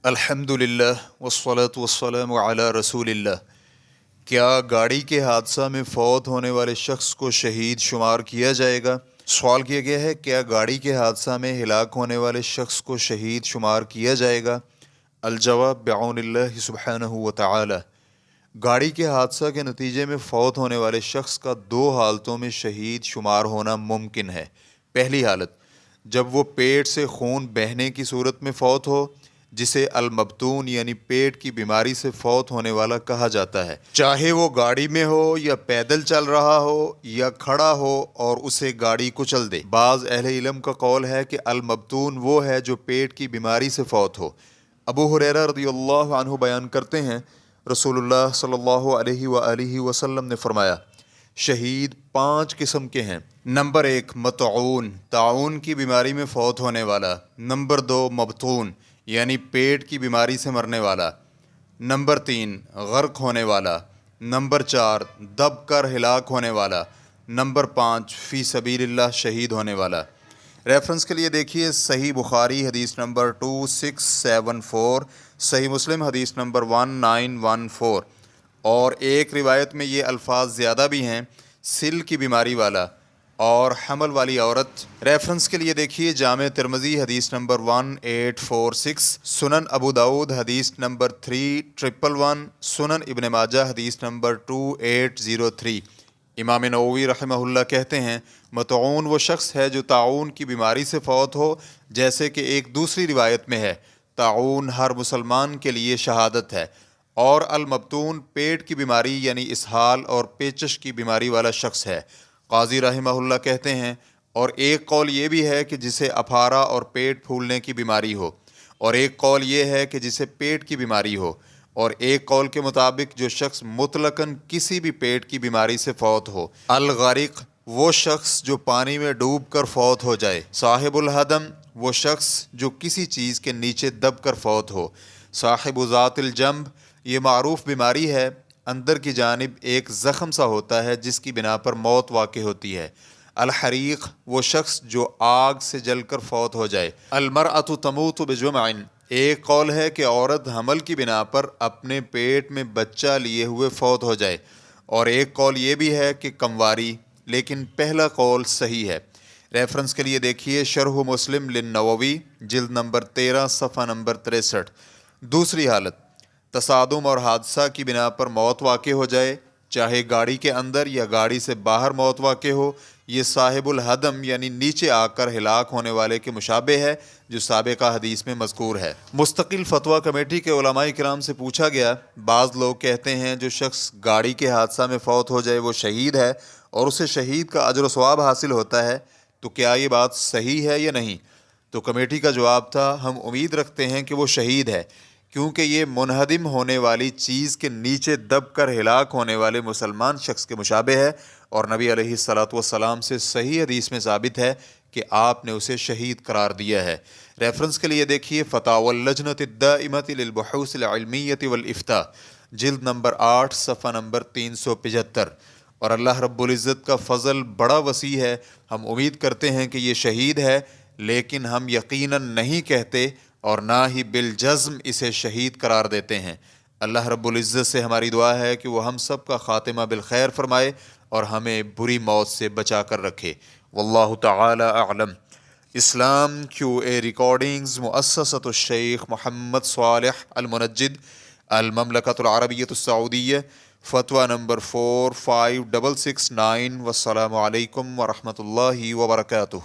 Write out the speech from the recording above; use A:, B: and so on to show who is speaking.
A: الحمدللہ والصلاة والسلام علی رسول اللہ۔ کیا گاڑی کے حادثہ میں فوت ہونے والے شخص کو شہید شمار کیا جائے گا؟ سوال کیا گیا ہے، کیا گاڑی کے حادثہ میں ہلاک ہونے والے شخص کو شہید شمار کیا جائے گا؟ الجواب بعون اللہ سبحانہ وتعالی۔ گاڑی کے حادثہ کے نتیجے میں فوت ہونے والے شخص کا دو حالتوں میں شہید شمار ہونا ممکن ہے۔ پہلی حالت، جب وہ پیٹ سے خون بہنے کی صورت میں فوت ہو، جسے المبتون یعنی پیٹ کی بیماری سے فوت ہونے والا کہا جاتا ہے، چاہے وہ گاڑی میں ہو یا پیدل چل رہا ہو یا کھڑا ہو اور اسے گاڑی کچل دے۔ بعض اہل علم کا قول ہے کہ المبتون وہ ہے جو پیٹ کی بیماری سے فوت ہو۔ ابو ہریرہ رضی اللہ عنہ بیان کرتے ہیں، رسول اللہ صلی اللہ علیہ وآلہ وسلم نے فرمایا، شہید 5 قسم کے ہیں۔ نمبر 1 مطعون، طاعون کی بیماری میں فوت ہونے والا۔ نمبر 2 مبتون یعنی پیٹ کی بیماری سے مرنے والا۔ نمبر 3 غرق ہونے والا۔ نمبر 4 دب کر ہلاک ہونے والا۔ نمبر 5 فی سبیل اللہ شہید ہونے والا۔ ریفرنس کے لیے دیکھیے صحیح بخاری حدیث نمبر 2674، صحیح مسلم حدیث نمبر 1914، اور ایک روایت میں یہ الفاظ زیادہ بھی ہیں، سل کی بیماری والا اور حمل والی عورت۔ ریفرنس کے لیے دیکھیے جامع ترمذی حدیث نمبر 1846، سنن ابو داود حدیث نمبر 3111، سنن ابن ماجہ حدیث نمبر 2803۔ امام نووی رحمہ اللہ کہتے ہیں، مطعون وہ شخص ہے جو طاعون کی بیماری سے فوت ہو، جیسے کہ ایک دوسری روایت میں ہے، طاعون ہر مسلمان کے لیے شہادت ہے۔ اور المبتون پیٹ کی بیماری یعنی اسہال اور پیچش کی بیماری والا شخص ہے۔ قاضی رحمہ اللہ کہتے ہیں، اور ایک قول یہ بھی ہے کہ جسے اپھارا اور پیٹ پھولنے کی بیماری ہو، اور ایک قول یہ ہے کہ جسے پیٹ کی بیماری ہو، اور ایک قول کے مطابق جو شخص مطلقاً کسی بھی پیٹ کی بیماری سے فوت ہو۔ الغارق وہ شخص جو پانی میں ڈوب کر فوت ہو جائے۔ صاحب الہدم وہ شخص جو کسی چیز کے نیچے دب کر فوت ہو۔ صاحب ذات الجنب یہ معروف بیماری ہے، اندر کی جانب ایک زخم سا ہوتا ہے جس کی بنا پر موت واقع ہوتی ہے۔ الحریق وہ شخص جو آگ سے جل کر فوت ہو جائے۔ المرأة تموت بجمع ایک قول ہے کہ عورت حمل کی بنا پر اپنے پیٹ میں بچہ لیے ہوئے فوت ہو جائے، اور ایک قول یہ بھی ہے کہ کمواری، لیکن پہلا قول صحیح ہے۔ ریفرنس کے لیے دیکھیے شرح مسلم للنووی جلد نمبر 13 صفحہ نمبر 63۔ دوسری حالت، تصادم اور حادثہ کی بنا پر موت واقع ہو جائے، چاہے گاڑی کے اندر یا گاڑی سے باہر موت واقع ہو، یہ صاحب الہدم یعنی نیچے آ کر ہلاک ہونے والے کے مشابہ ہے، جو سابقہ حدیث میں مذکور ہے۔ مستقل فتویٰ کمیٹی کے علماء کرام سے پوچھا گیا، بعض لوگ کہتے ہیں جو شخص گاڑی کے حادثہ میں فوت ہو جائے وہ شہید ہے اور اسے شہید کا اجر و ثواب حاصل ہوتا ہے، تو کیا یہ بات صحیح ہے یا نہیں؟ تو کمیٹی کا جواب تھا، ہم امید رکھتے ہیں کہ وہ شہید ہے، کیونکہ یہ منہدم ہونے والی چیز کے نیچے دب کر ہلاک ہونے والے مسلمان شخص کے مشابہ ہے، اور نبی علیہ الصلوۃ والسلام سے صحیح حدیث میں ثابت ہے کہ آپ نے اسے شہید قرار دیا ہے۔ ریفرنس کے لیے دیکھیے فتاوی اللجنۃ الدائمۃ للبحوث العلمیۃ والافتاء جلد نمبر 8 صفحہ نمبر 375۔ اور اللہ رب العزت کا فضل بڑا وسیع ہے، ہم امید کرتے ہیں کہ یہ شہید ہے، لیکن ہم یقیناً نہیں کہتے اور نہ ہی بالجزم اسے شہید قرار دیتے ہیں۔ اللہ رب العزت سے ہماری دعا ہے کہ وہ ہم سب کا خاتمہ بالخیر فرمائے اور ہمیں بری موت سے بچا کر رکھے۔ واللہ تعالی اعلم۔ اسلام کیو اے ریکارڈنگز، مؤسسۃ الشیخ محمد صالح المنجد، المملکۃ العربیۃ السعودیہ، فتویٰ نمبر 45669۔ والسلام علیکم ورحمۃ اللہ وبرکاتہ۔